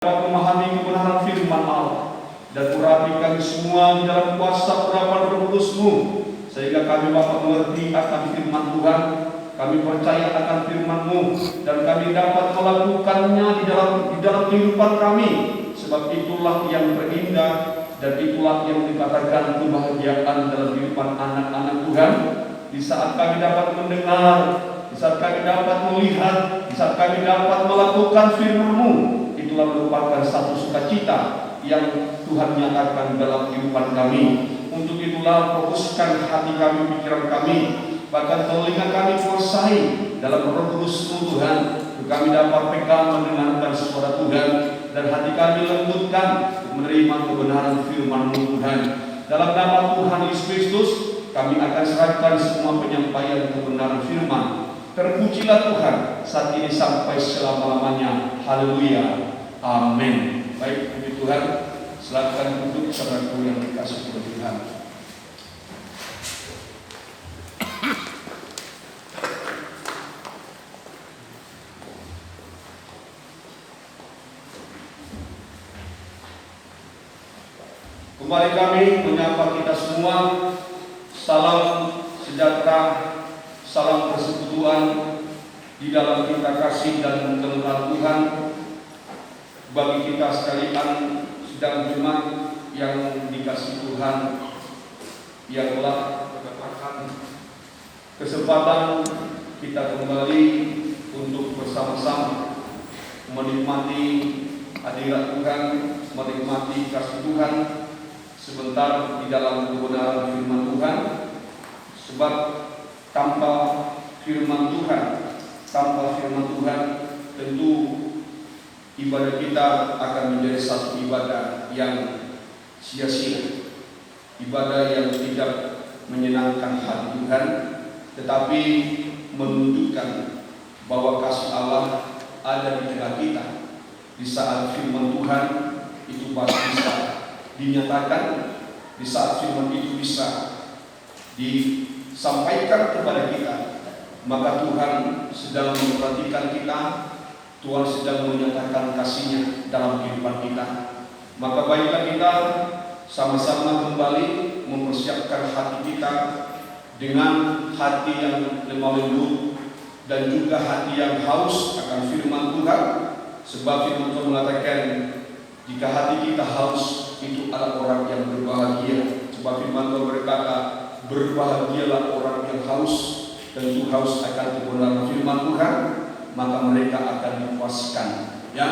dapat memahami kebenaran firman Allah dan urapi kami semua di dalam kuasa urapan Roh Kudus-Mu, sehingga kami dapat mengerti akan firman Tuhan, kami percaya akan firman-Mu, dan kami dapat melakukannya di dalam kehidupan kami. Sebab itulah yang terindah dan itulah yang dikatakan kebahagiaan dalam kehidupan anak-anak Tuhan. Di saat kami dapat mendengar, di saat kami dapat melihat, di saat kami dapat melakukan firman-Mu, itulah merupakan satu sukacita yang Tuhan nyatakan dalam kehidupan kami. Untuk itulah fokuskan hati kami, pikiran kami, bahkan telinga kami kuasai dalam Roh Kudus-Mu Tuhan, untuk kami dapat pegang mendengarkan suara Tuhan, dan hati kami lembutkan menerima kebenaran firman-Mu Tuhan. Dalam nama Tuhan Yesus Kristus, kami akan serahkan semua penyampaian kebenaran firman. Terpujilah Tuhan saat ini sampai selama-lamanya. Haleluya. Amin. Baik, puji Tuhan. Silakan duduk saudaraku yang dikasihi Tuhan. Kembali kami menyapa kita semua. Salam sejahtera, salam persekutuan di dalam kita kasih dan mengenal Tuhan. Bagi kita sekalian sedang jemaat yang dikasih Tuhan, yang telah mendapatkan kesempatan kita kembali untuk bersama-sama menikmati hadirat Tuhan, menikmati kasih Tuhan sebentar di dalam kebenaran firman Tuhan. Sebab tanpa firman Tuhan, tentu ibadah kita akan menjadi satu ibadah yang sia-sia, ibadah yang tidak menyenangkan hati Tuhan, tetapi menunjukkan bahwa kasih Allah ada di tengah kita. Di saat firman Tuhan itu pasti bisa dinyatakan, di saat firman itu bisa disampaikan kepada kita, maka Tuhan sedang memperhatikan kita. Tuhan sedang menyatakan kasih-Nya dalam kehidupan kita. Maka baiklah kita sama-sama kembali mempersiapkan hati kita dengan hati yang lemah lembut dan juga hati yang haus akan firman Tuhan. Sebab firman Tuhan mengatakan, jika hati kita haus, itu adalah orang yang berbahagia. Sebab firman Tuhan berkata, berbahagialah orang yang haus, tentu haus akan kebenaran firman Tuhan, maka mereka akan dipuaskan, ya,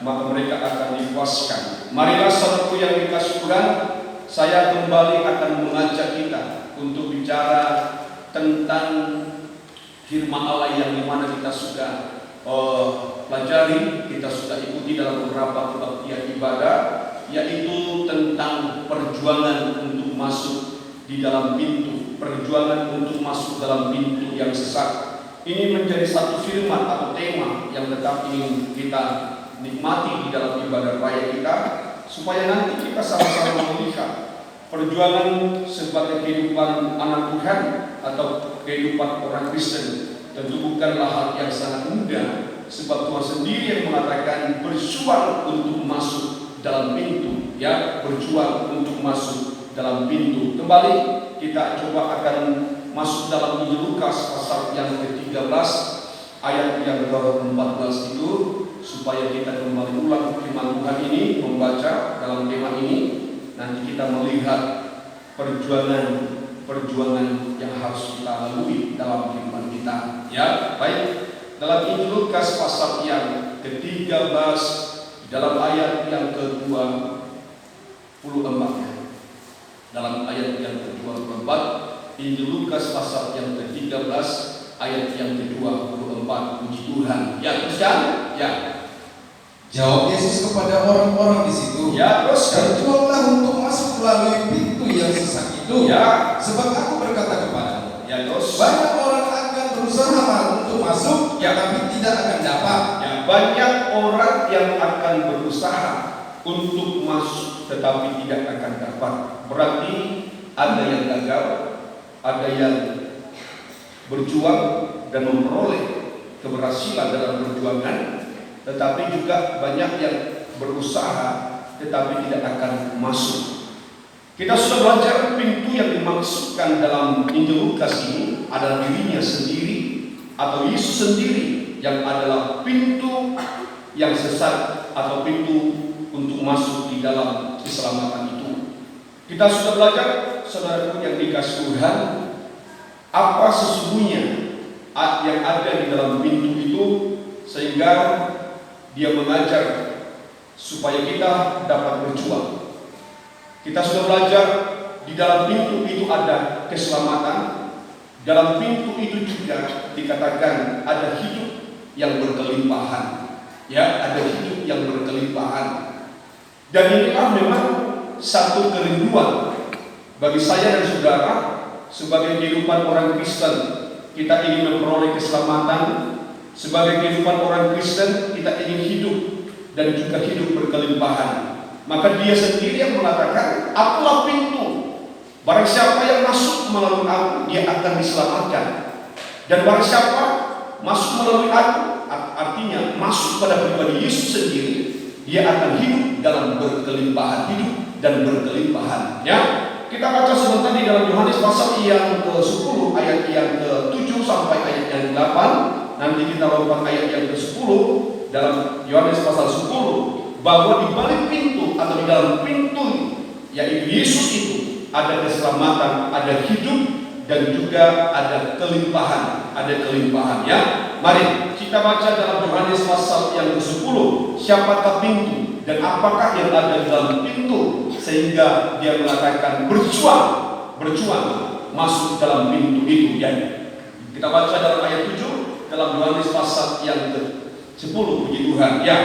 maka mereka akan dipuaskan. Marilah saudaraku yang dikasihi Tuhan, saya kembali akan mengajak kita untuk bicara tentang firman Allah yang dimana kita sudah pelajari, kita sudah ikuti dalam beberapa kebaktian ibadah, yaitu tentang perjuangan untuk masuk di dalam pintu, perjuangan untuk masuk dalam pintu yang sesat. Ini menjadi satu firman atau tema yang tetap ingin kita nikmati di dalam ibadah raya kita, supaya nanti kita sama-sama melihat perjuangan sebagai kehidupan anak Tuhan atau kehidupan orang Kristen. Tentu bukanlah hal yang sangat mudah, sebab Tuhan sendiri yang mengatakan berjuang untuk masuk dalam pintu, ya, berjuang untuk masuk dalam pintu. Kembali kita coba akan masuk dalam Injil Lukas pasal yang ke-13 ayat yang ke-14 itu, supaya kita kembali ulang firman Tuhan ini, membaca dalam tema ini. Nanti kita melihat perjuangan yang harus kita lalui dalam kehidupan kita, ya. Baik, dalam Injil Lukas pasal yang ke-13 dalam ayat yang ke-24, dalam ayat yang ke-24, Injil Lukas pasal yang ke-13 ayat yang ke-24. Puji Tuhan. Ya, teruskan. Ya. Jawab Yesus kepada orang-orang di situ, ya, teruskan. berjuanglah untuk masuk melalui pintu yang sesak itu, ya. Sebab aku berkata kepadamu, ya, terus. banyak orang akan berusaha untuk masuk, ya, tapi tidak akan dapat. Ya, banyak orang yang akan berusaha untuk masuk, tetapi tidak akan dapat. Berarti ada yang gagal, ada yang berjuang dan memperoleh keberhasilan dalam perjuangan, tetapi juga banyak yang berusaha tetapi tidak akan masuk. Kita sudah belajar pintu yang dimaksudkan dalam Injil Lukas ini adalah dirinya sendiri atau Yesus sendiri yang adalah pintu yang sesat atau pintu untuk masuk di dalam keselamatan itu. Kita sudah belajar, saudaraku yang dikasihi Tuhan, apa sesungguhnya yang ada di dalam pintu itu, sehingga dia mengajar supaya kita dapat berjuang. Kita sudah belajar di dalam pintu itu ada keselamatan. Dalam pintu itu juga dikatakan ada hidup yang berkelimpahan. Ya, ada hidup yang berkelimpahan. Dan inilah memang satu kerinduan bagi saya dan saudara sebagai kehidupan orang Kristen. Kita ingin memperoleh keselamatan. Sebagai kehidupan orang Kristen, kita ingin hidup dan juga hidup berkelimpahan. Maka dia sendiri yang mengatakan, akulah pintu. Barang siapa yang masuk melalui aku, dia akan diselamatkan. Dan barang siapa masuk melalui aku, artinya masuk pada pribadi Yesus sendiri, dia akan hidup dalam berkelimpahan, hidup dan berkelimpahan. Ya, kita baca sebentar di dalam Yohanes pasal yang ke-10 ayat yang ke-7 sampai ayat yang ke-8. Nanti kita lompat ayat yang ke-10 dalam Yohanes pasal 10. Bahwa di balik pintu atau di dalam pintu yaitu Yesus itu ada keselamatan, ada hidup dan juga ada kelimpahan, ya. Mari kita baca dalam Yohanes pasal yang ke-10. Siapakah pintu dan apakah yang ada di dalam pintu sehingga dia mengatakan berjuang masuk dalam pintu itu, ya. Kita baca dalam ayat 7 dalam Yohanes pasal yang ke-10. Puji Tuhan, ya.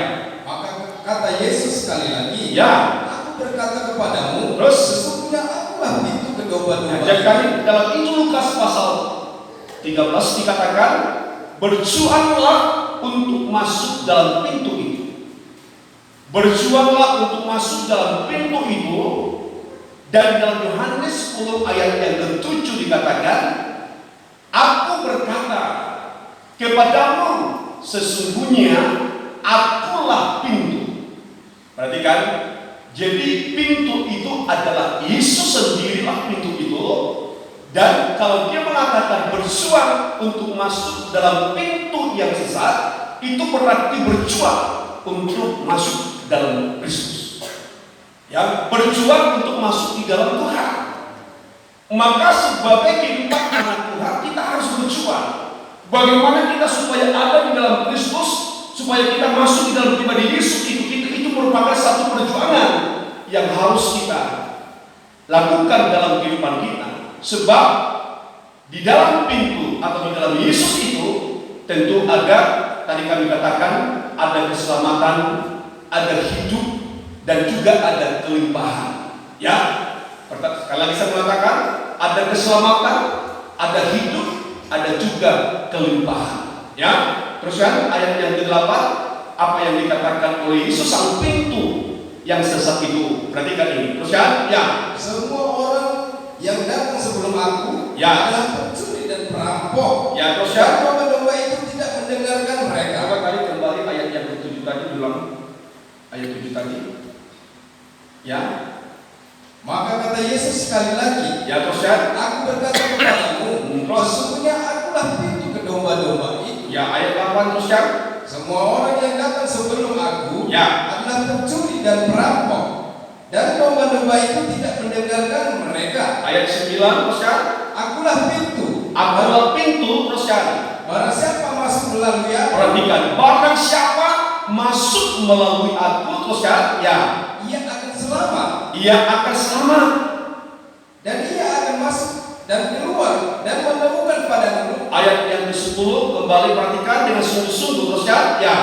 Kata Yesus sekali lagi, ya, aku berkata kepadamu, terus sesungguhnya akulah pintu ke domba-domba. Jadi dalam Injil Lukas pasal 13 dikatakan, berjuanglah untuk masuk dalam pintu itu. Berjuanglah untuk masuk dalam pintu itu. Dan dalam Yohanes 10 ayat yang ke-7 dikatakan, aku berkata kepadamu, sesungguhnya akulah pintu. Perhatikan, jadi pintu itu adalah Yesus sendirilah pintu itu. Dan kalau dia mengatakan berjuang untuk masuk dalam pintu yang sesat, itu berarti berjuang untuk masuk dalam Kristus. Ya, berjuang untuk masuk di dalam Tuhan. Maka sebagai kehidupan anak Tuhan, kita harus berjuang. Bagaimana kita supaya ada di dalam Kristus, supaya kita masuk di dalam pribadi Yesus itu merupakan satu perjuangan yang harus kita lakukan dalam kehidupan kita. Sebab di dalam pintu atau di dalam Yesus itu tentu ada, tadi kami katakan, ada keselamatan, ada hidup dan juga ada kelimpahan. Ya, sekali lagi saya mengatakan, ada keselamatan, ada hidup, ada juga kelimpahan. Ya, terus kan ayat yang ke-8, apa yang dikatakan oleh Yesus sang pintu yang sesat itu. Perhatikan ini. Terus kan? Ya. Semua orang yang datang sebelum aku, ya, adalah pencuri dan perampok. Ya, terus kan? Domba-domba itu tidak mendengarkan mereka. Coba kali kembali ayat yang ke-7 tadi, ulang ayat 7 tadi. Ya. Maka kata Yesus sekali lagi, ya, terus kan? Aku berkata kepadamu, sesungguhnya akulah pintu ke domba-domba itu. Ya, ayat 8 terus kan? Semua orang yang datang sebelum aku, ya, adalah pencuri dan perampok, dan domba-domba itu tidak mendengarkan mereka. Ayat 9 terus kan? Akulah pintu. Akulah pintu, terus kan? Barang siapa masuk melalui aku. Perhatikan, barang siapa masuk melalui aku, terus kan? Ya, ia akan selamat. Ia akan selamat. Dan ia akan masuk dan keluar dan menemukan padamu. Ayat yang ke-10 kembali perhatikan dengan sungguh-sungguh, terus kan? Ya.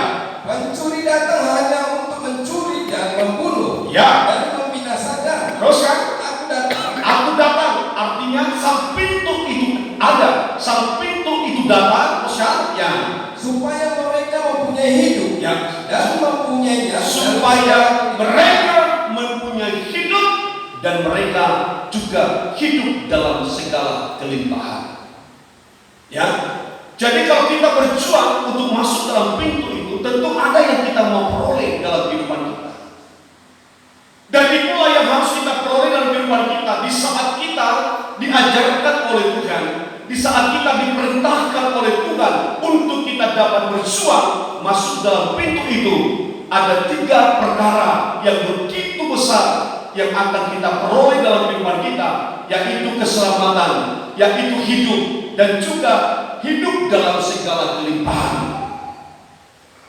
Pencuri datang hanya untuk mencuri dan membunuh, ya, dan membinasakan. Terus kan? Aku datang. Artinya sang pintu itu ada, sang pintu itu datang, terus kan? Ya. Supaya mereka mempunyai hidup, ya, dan mempunyainya. Supaya mereka mempunyai hidup dan mereka juga hidup dalam segala kelimpahan. Ya, jadi kalau kita berjuang untuk masuk dalam pintu itu, tentu ada yang kita mau peroleh dalam kehidupan kita. berjuang masuk dalam pintu itu, ada 3 perkara yang begitu besar yang akan kita peroleh dalam kehidupan kita, yaitu keselamatan, yaitu hidup, dan juga hidup dalam segala kelimpahan.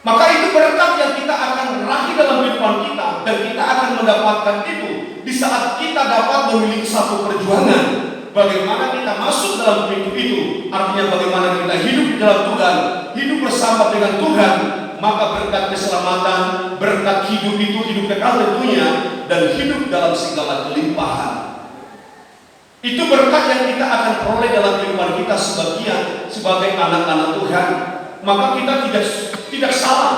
Maka itu berkat yang kita akan raih dalam kehidupan kita, dan kita akan mendapatkan itu di saat kita dapat memiliki satu perjuangan. Bagaimana kita masuk dalam pintu itu, artinya bagaimana kita hidup dalam Tuhan, hidup bersama dengan Tuhan. Maka berkat keselamatan, berkat hidup itu, hidup kekal tentunya, dan hidup dalam segala kelimpahan. Itu berkat yang kita akan peroleh dalam kehidupan kita sebagai anak-anak Tuhan. Maka kita tidak salah,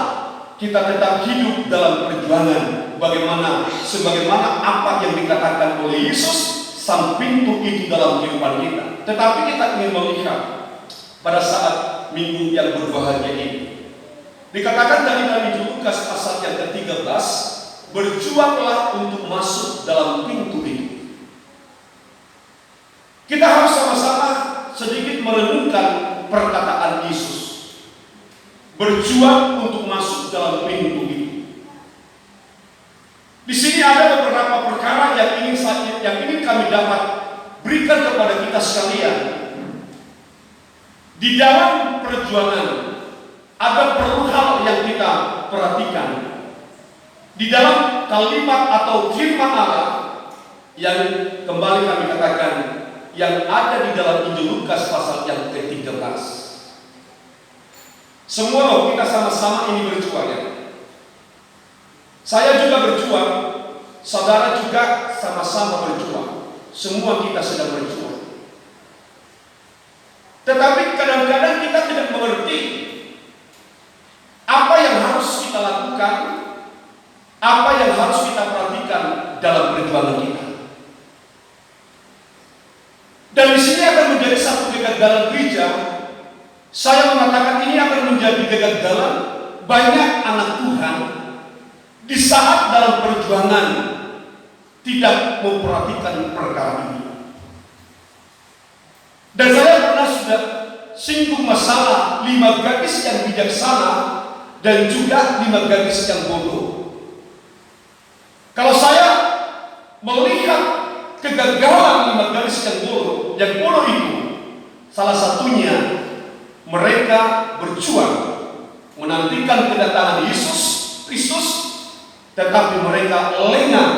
kita tetap hidup dalam perjuangan. Sebagaimana apa yang dikatakan oleh Yesus, sang pintu itu dalam kehidupan kita. Tetapi kita ingin melihat pada saat minggu yang berbahagia ini. Dikatakan dalam Injil Lukas pasal yang ke-13, berjuanglah untuk masuk dalam pintu itu. Kita harus sama-sama sedikit merenungkan perkataan Yesus. Berjuang untuk masuk dalam pintu itu. Di sini ada beberapa perkara yang ingin kami dapat berikan kepada kita sekalian. Di dalam perjuangan ada perlu hal yang kita perhatikan. Di dalam kalimat atau firman Allah yang kembali kami katakan, yang ada di dalam Injil Lukas pasal yang ke-13. Semua kita sama-sama ini berjuang ya. Saya juga berjuang, saudara juga sama-sama berjuang. Semua kita sedang berjuang. Tetapi kadang-kadang kita tidak mengerti apa yang harus kita lakukan, apa yang harus kita perhatikan dalam perjuangan kita. Dan di sini akan menjadi satu kegagalan gereja. Saya mengatakan ini akan menjadi kegagalan banyak anak Tuhan di saat dalam perjuangan tidak memperhatikan perkara ini. Dan saya pernah sudah singgung masalah 5 gadis yang bijaksana dan juga 5 gadis yang bodoh. Kalau saya melihat kegagalan 5 gadis yang bodoh itu, salah satunya mereka berjuang menantikan kedatangan Yesus Kristus, tetapi mereka lengah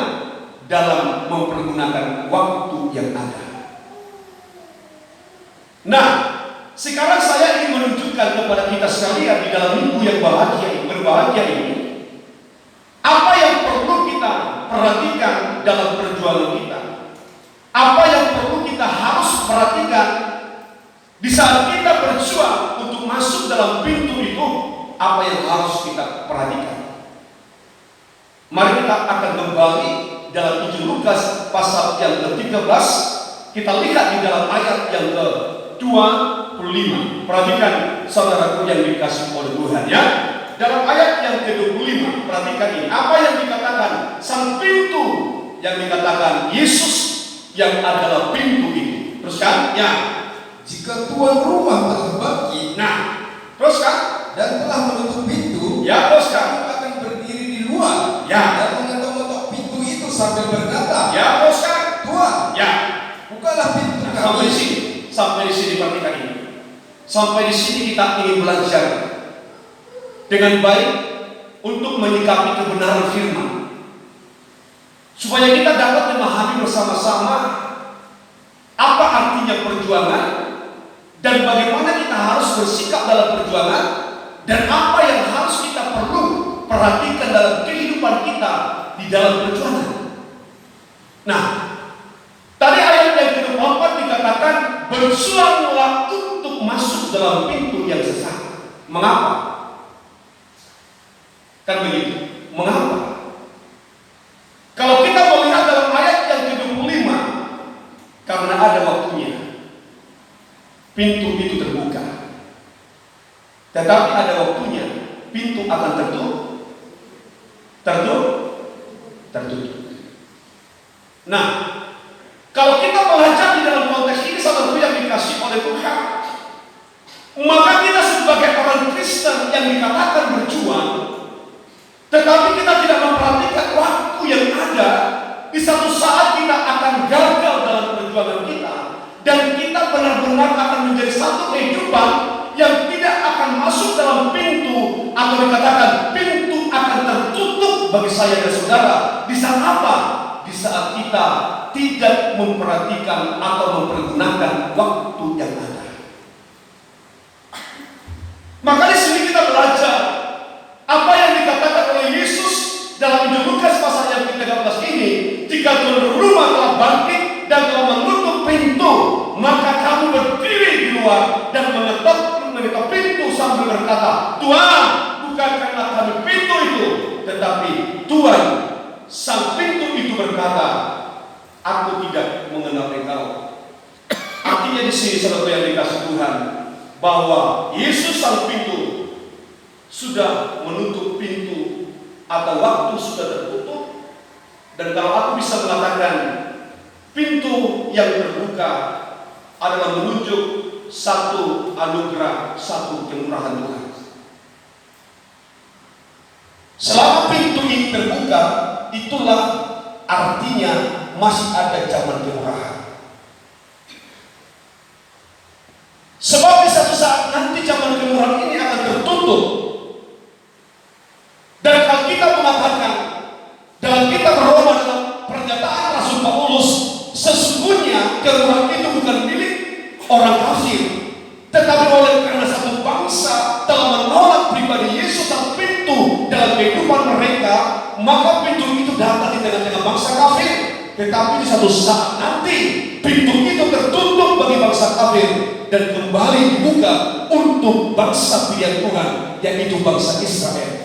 dalam mempergunakan waktu yang ada. Nah, sekarang saya ingin menunjukkan kepada kita sekalian di dalam minggu yang berbahagia ini, apa yang perlu kita perhatikan dalam perjuangan kita, apa yang perlu kita harus perhatikan di saat kita berjuang untuk masuk dalam pintu itu, apa yang harus kita perhatikan. Mari kita akan kembali dalam Injil Lukas pasal yang ke-13. Kita lihat di dalam ayat yang ke-25. Perhatikan saudaraku yang dikasihi oleh Tuhan ya. Dalam ayat yang ke-25, perhatikan ini. Apa yang dikatakan sang pintu, yang dikatakan Yesus yang adalah pintu itu. Terus kan? Ya. Jika tuan rumah telah bangkit, Nah, terus kan? dan telah menutup pintu, Ya, terus kan? kamu akan berdiri di luar, Ya. dan mengetuk-ngetuk pintu itu sambil berkata, Ya, terus kan? Tuhan, Ya. bukalah pintu Nah, sampai di kami. sini. Sampai di sini perhatikan ini. Sampai di sini kita ingin belajar dengan baik untuk menyikapi kebenaran firman, supaya kita dapat memahami bersama-sama apa artinya perjuangan dan bagaimana kita harus bersikap dalam perjuangan, dan apa yang harus kita perlu perhatikan dalam kehidupan kita di dalam perjuangan. Nah, tadi ayat yang ke-4 dikatakan berjuanglah untuk masuk dalam pintu yang sesat. Mengapa? Kan begitu. Mengapa? Kalau kita melihat dalam ayat yang ke-25, karena ada waktunya pintu itu terbuka, tetapi ada waktunya pintu akan tertutup. Nah, kalau kita belajar di dalam konteks ini, saudara yang dikasih oleh Tuhan, maka kita sebagai orang Kristen yang dikatakan saudara, di saat apa? Di saat kita tidak memperhatikan atau mempergunakan waktu yang ada. Maka di sini kita belajar apa yang dikatakan oleh Yesus dalam Injil Lukas pasal yang ke-13 ini. Jika tuan rumah telah bangkit dan telah menutup pintu, maka kamu berdiri di luar dan mengetok pintu sambil berkata, Tuhan, bukakanlah kami pintu itu. Tetapi Tuhan, sang pintu itu berkata, aku tidak mengenal engkau. Artinya di sini saudara yang dikasih Tuhan, bahwa Yesus sang pintu sudah menutup pintu atau waktu sudah tertutup. Dan kalau aku bisa mengatakan pintu yang terbuka adalah menunjuk satu anugerah, satu kemurahan Tuhan. Selama pintu ini terbuka, itulah artinya masih ada zaman kemurahan. Sebab di satu saat nanti zaman kemurahan ini akan tertutup. Dan Alkitab mengatakan dalam kitab Roma, dalam pernyataan Rasul Paulus, sesungguhnya kemurahan itu bukan milik orang kafir, tetapi oleh karena satu bangsa telah menolak pribadi Yesus sang pintu dalam kehidupan mereka, maka pintu itu datang di tengah-tengah bangsa kafir. Tetapi di satu saat nanti pintu itu tertutup bagi bangsa kafir dan kembali dibuka untuk bangsa pilihan Tuhan, yaitu bangsa Israel.